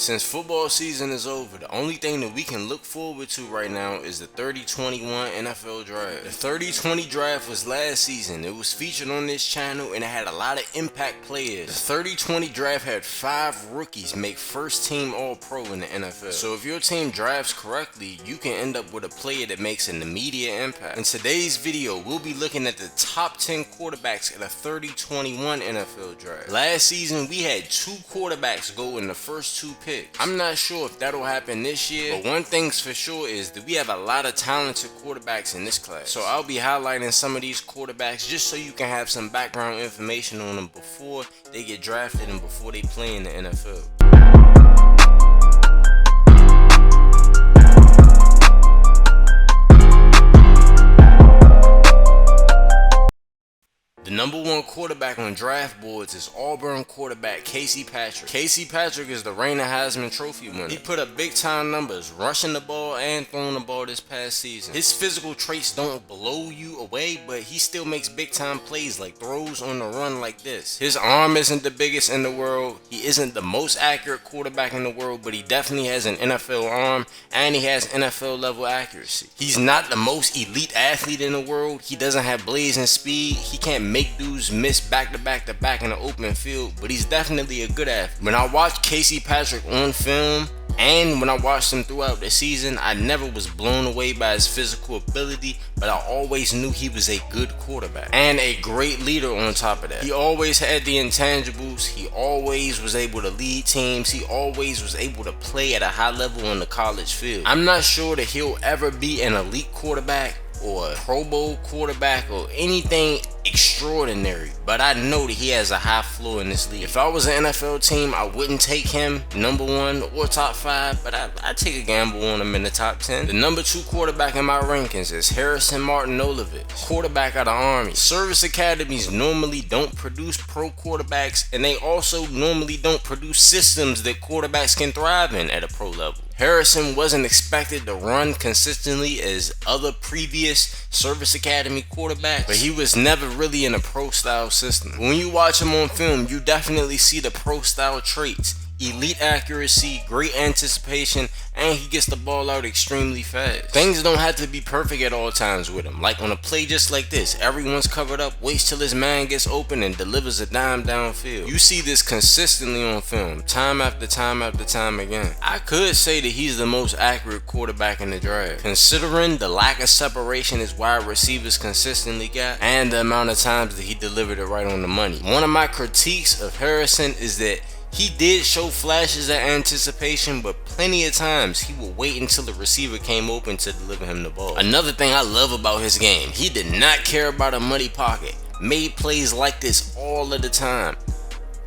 Since football season is over, the only thing that we can look forward to right now is the 30-21 NFL Draft. The 30-20 Draft was last season. It was featured on this channel and it had a lot of impact players. The 30-20 Draft had 5 rookies make first team All-Pro in the NFL. So if your team drafts correctly, you can end up with a player that makes an immediate impact. In today's video, we'll be looking at the top 10 quarterbacks in the 30-21 NFL Draft. Last season, we had 2 quarterbacks go in the first 2 picks. I'm not sure if that'll happen this year, but one thing's for sure is that we have a lot of talented quarterbacks in this class. So I'll be highlighting some of these quarterbacks just so you can have some background information on them before they get drafted and before they play in the NFL. The number 1 quarterback on draft boards is Auburn quarterback Casey Patrick. Casey Patrick is the reigning Heisman Trophy winner. He put up big time numbers rushing the ball and throwing the ball this past season. His physical traits don't blow you away, but he still makes big time plays like throws on the run like this. His arm isn't the biggest in the world. He isn't the most accurate quarterback in the world, but he definitely has an NFL arm and he has NFL level accuracy. He's not the most elite athlete in the world. He doesn't have blazing speed. He can't make dudes miss back to back in the open field, but he's definitely a good athlete. When I watched Casey Patrick on film and when I watched him throughout the season, I never was blown away by his physical ability, but I always knew he was a good quarterback and a great leader on top of that. He always had the intangibles. He always was able to lead teams. He always was able to play at a high level on the college field. I'm not sure that he'll ever be an elite quarterback or a Pro Bowl quarterback or anything extraordinary, but I know that he has a high floor in this league. If I was an NFL team, I wouldn't take him number 1 or top 5, but I'd take a gamble on him in the top 10. The number 2 quarterback in my rankings is Harrison Martinovich, quarterback out of Army. Service academies normally don't produce pro quarterbacks, and they also normally don't produce systems that quarterbacks can thrive in at a pro level. Harrison wasn't expected to run consistently as other previous service academy quarterbacks, but he was never really in a pro style system. When you watch him on film, you definitely see the pro style traits. Elite accuracy, great anticipation, and he gets the ball out extremely fast. Things don't have to be perfect at all times with him. Like on a play just like this, everyone's covered up, waits till his man gets open and delivers a dime downfield. You see this consistently on film, time after time after time again. I could say that he's the most accurate quarterback in the draft, considering the lack of separation his wide receivers consistently got and the amount of times that he delivered it right on the money. One of my critiques of Harrison is that he did show flashes of anticipation, but plenty of times he would wait until the receiver came open to deliver him the ball. Another thing I love about his game, he did not care about a muddy pocket. Made plays like this all of the time.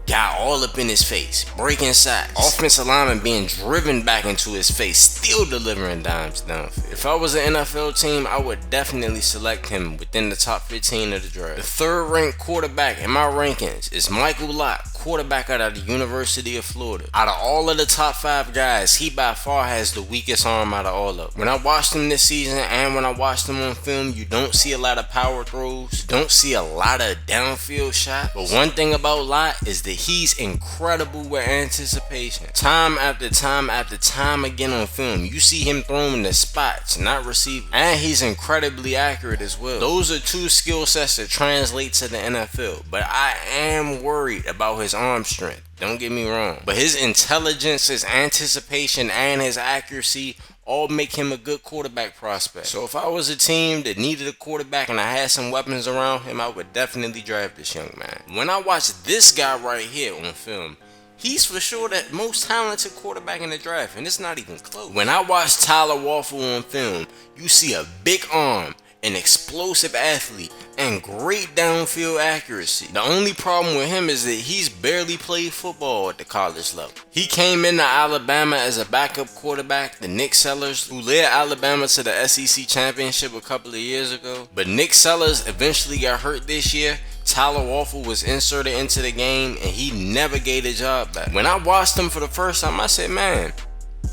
Got all up in his face, breaking sacks, offensive lineman being driven back into his face, still delivering dimes downfield. If I was an NFL team, I would definitely select him within the top 15 of the draft. The 3rd ranked quarterback in my rankings is Locke, quarterback out of the University of Florida. Out of all of the top 5 guys, he by far has the weakest arm out of all of them. When I watched him this season and when I watched him on film, you don't see a lot of power throws, you don't see a lot of downfield shots, but one thing about Locke is that he's incredible with anticipation. Time after time after time again on film, you see him throwing the spots, not receiving. And he's incredibly accurate as well. Those are 2 skill sets that translate to the NFL, but I am worried about his arm strength. Don't get me wrong, but his intelligence, his anticipation, and his accuracy all make him a good quarterback prospect. So if I was a team that needed a quarterback and I had some weapons around him, I would definitely draft this young man. When I watch this guy right here on film, he's for sure the most talented quarterback in the draft, and it's not even close. When I watch Tyler Waffle on film, you see a big arm, an explosive athlete, and great downfield accuracy. The only problem with him is that he's barely played football at the college level. He came into Alabama as a backup quarterback to Nick Sellers, who led Alabama to the SEC championship a couple of years ago. But Nick Sellers eventually got hurt this year. Tyler Waffle was inserted into the game and he never gave the job back. When I watched him for the first time, I said, man,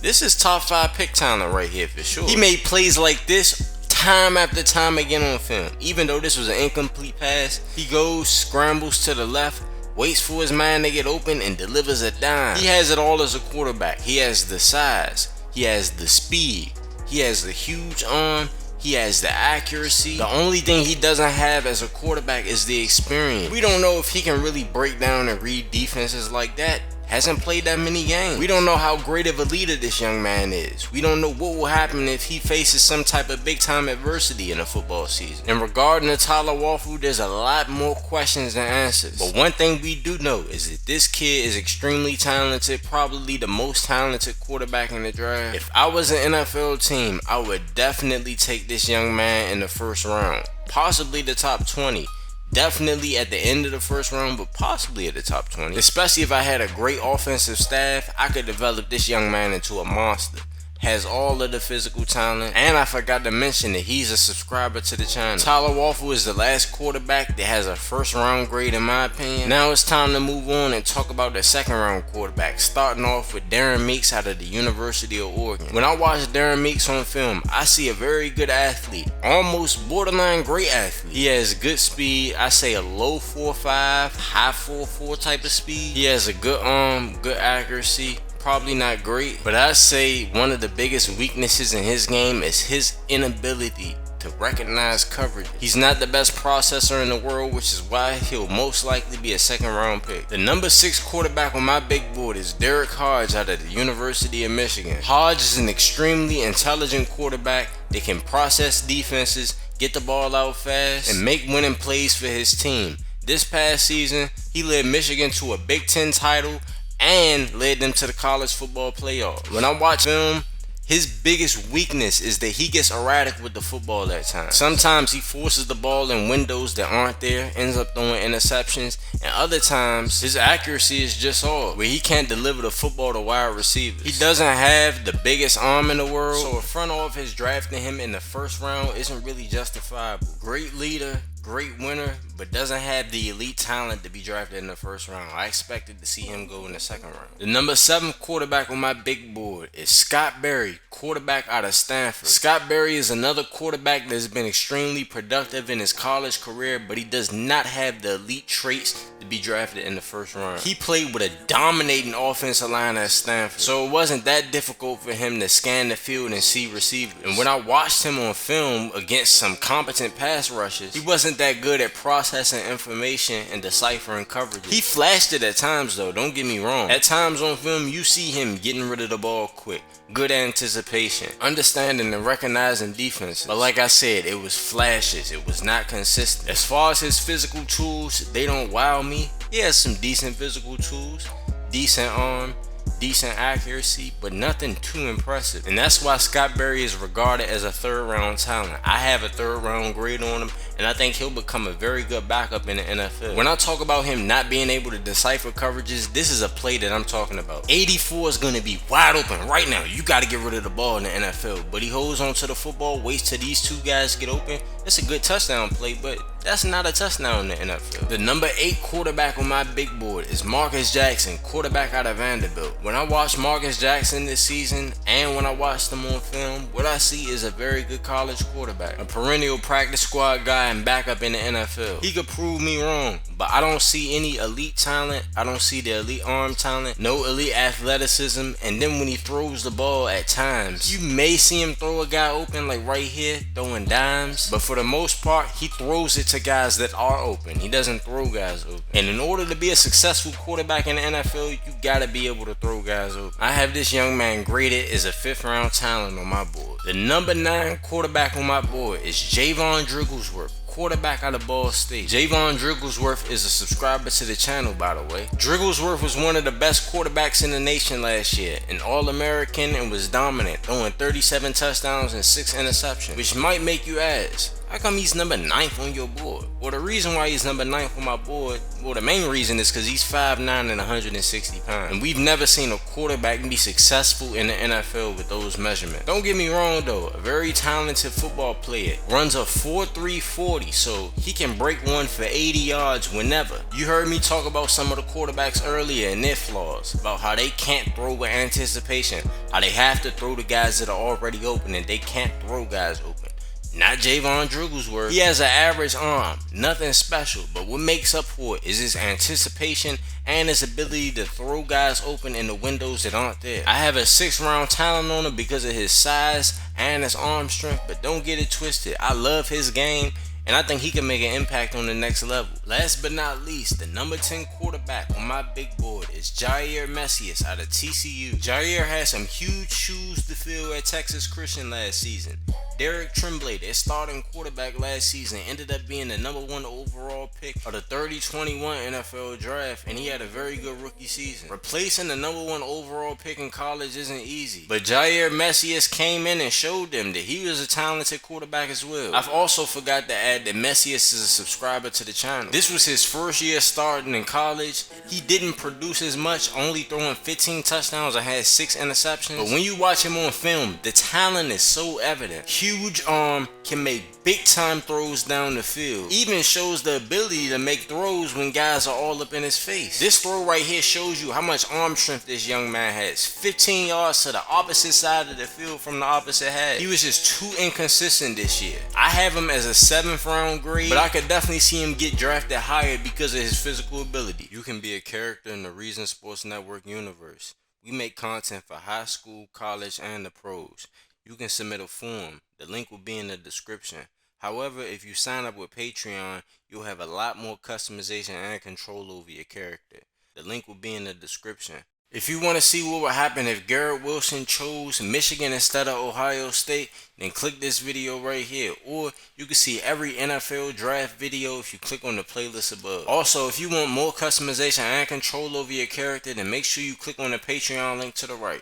this is top 5 pick talent right here for sure. He made plays like this time after time again on film. Even though this was an incomplete pass, he goes, scrambles to the left, waits for his man to get open, and delivers a dime. He has it all as a quarterback. He has the size, he has the speed, he has the huge arm, he has the accuracy. The only thing he doesn't have as a quarterback is the experience. We don't know if he can really break down and read defenses like that. Hasn't played that many games. We don't know how great of a leader this young man is. We don't know what will happen if he faces some type of big time adversity in a football season. And regarding to Tyler Waffle, there's a lot more questions than answers. But one thing we do know is that this kid is extremely talented, probably the most talented quarterback in the draft. If I was an NFL team, I would definitely take this young man in the first round, possibly the top 20. Definitely at the end of the first round, but possibly at the top 20. Especially if I had a great offensive staff, I could develop this young man into a monster. Has all of the physical talent, and I forgot to mention that he's a subscriber to the channel. Tyler Waffle is the last quarterback that has a first round grade in my opinion. Now it's time to move on and talk about the second round quarterback, starting off with Darren Meeks out of the University of Oregon. When I watch Darren Meeks on film, I see a very good athlete, almost borderline great athlete. He has good speed, I say a low 4.5, high 4.4 type of speed. He has a good arm, good accuracy. Probably not great, but I say one of the biggest weaknesses in his game is his inability to recognize coverage. He's not the best processor in the world, which is why he'll most likely be a second round pick. The number 6 quarterback on my big board is Derek Hodge out of the University of Michigan. Hodge is an extremely intelligent quarterback that can process defenses, get the ball out fast, and make winning plays for his team. This past season, he led Michigan to a Big Ten title and led them to the college football playoff. When I watch film, his biggest weakness is that he gets erratic with the football at times. Sometimes he forces the ball in windows that aren't there, ends up throwing interceptions, and other times his accuracy is just off, where he can't deliver the football to wide receivers. He doesn't have the biggest arm in the world, so a front office drafting him in the first round isn't really justifiable. Great leader, great winner, but doesn't have the elite talent to be drafted in the first round. I expected to see him go in the second round. The number 7 quarterback on my big board is Scott Berry, quarterback out of Stanford. Scott Berry is another quarterback that has been extremely productive in his college career, but he does not have the elite traits to be drafted in the first round. He played with a dominating offensive line at Stanford, so it wasn't that difficult for him to scan the field and see receivers. And when I watched him on film against some competent pass rushers, he wasn't that good at processing information and deciphering coverage. He flashed it at times though, don't get me wrong. At times on film you see him getting rid of the ball quick, good anticipation, understanding and recognizing defenses. But like I said, it was flashes, it was not consistent. As far as his physical tools, they don't wow me. He has some decent physical tools, decent arm, decent accuracy, but nothing too impressive. And that's why Scott Berry is regarded as a third round talent. I have a third round grade on him, and I think he'll become a very good backup in the NFL. When I talk about him not being able to decipher coverages, this is a play that I'm talking about. 84 is going to be wide open right now. You got to get rid of the ball in the NFL. But he holds on to the football, waits till these two guys get open. It's a good touchdown play, but that's not a touchdown in the NFL. The number 8 quarterback on my big board is Marcus Jackson, quarterback out of Vanderbilt. When I watch Marcus Jackson this season, and when I watch him on film, what I see is a very good college quarterback, a perennial practice squad guy and backup in the NFL. He could prove me wrong, but I don't see any elite talent. I don't see the elite arm talent, no elite athleticism, and then when he throws the ball at times, you may see him throw a guy open like right here, throwing dimes, but for the most part, he throws it to guys that are open. He doesn't throw guys open. And in order to be a successful quarterback in the NFL, you gotta be able to throw guys open. I have this young man graded as a 5th round talent on my board. The number 9 quarterback on my board is Jayvon Drigglesworth, quarterback out of Ball State. Jayvon Drigglesworth is a subscriber to the channel, by the way. Drigglesworth was one of the best quarterbacks in the nation last year, an All-American, and was dominant, throwing 37 touchdowns and 6 interceptions, which might make you ask, how come he's number 9th on your board? Well, the reason why he's number 9th on my board, well, the main reason is because he's 5'9" and 160 pounds. And we've never seen a quarterback be successful in the NFL with those measurements. Don't get me wrong though, a very talented football player. Runs a 4.3 40, so he can break one for 80 yards whenever. You heard me talk about some of the quarterbacks earlier and their flaws, about how they can't throw with anticipation, how they have to throw the guys that are already open and they can't throw guys open. not Jayvon Drigglesworth. He has an average arm, nothing special, but what makes up for it is his anticipation and his ability to throw guys open in the windows that aren't there. I have a 6th round talent on him because of his size and his arm strength, but don't get it twisted. I love his game, and I think he can make an impact on the next level. Last but not least, the number 10 quarterback on my big board is Jair Messias out of TCU. Jair had some huge shoes to fill at Texas Christian last season. Derek Tremblay, their starting quarterback last season, ended up being the number 1 overall pick of the 2021 NFL draft, and he had a very good rookie season. Replacing the number 1 overall pick in college isn't easy, but Jair Messias came in and showed them that he was a talented quarterback as well. I've also forgot to add that Messias is a subscriber to the channel. This was his first year starting in college. He didn't produce as much, only throwing 15 touchdowns and had 6 interceptions. But when you watch him on film, the talent is so evident. Huge arm, can make big time throws down the field. Even shows the ability to make throws when guys are all up in his face. This throw right here shows you how much arm strength this young man has. 15 yards to the opposite side of the field from the opposite half. He was just too inconsistent this year. I have him as a 7th round grade, but I could definitely see him get drafted higher because of his physical ability. You can be a character in the Reason Sports Network universe. We make content for high school, college, and the pros. You can submit a form. The link will be in the description. However, if you sign up with Patreon, you'll have a lot more customization and control over your character. The link will be in the description. If you want to see what would happen if Garrett Wilson chose Michigan instead of Ohio State, then click this video right here. Or you can see every NFL draft video if you click on the playlist above. Also, if you want more customization and control over your character, then make sure you click on the Patreon link to the right.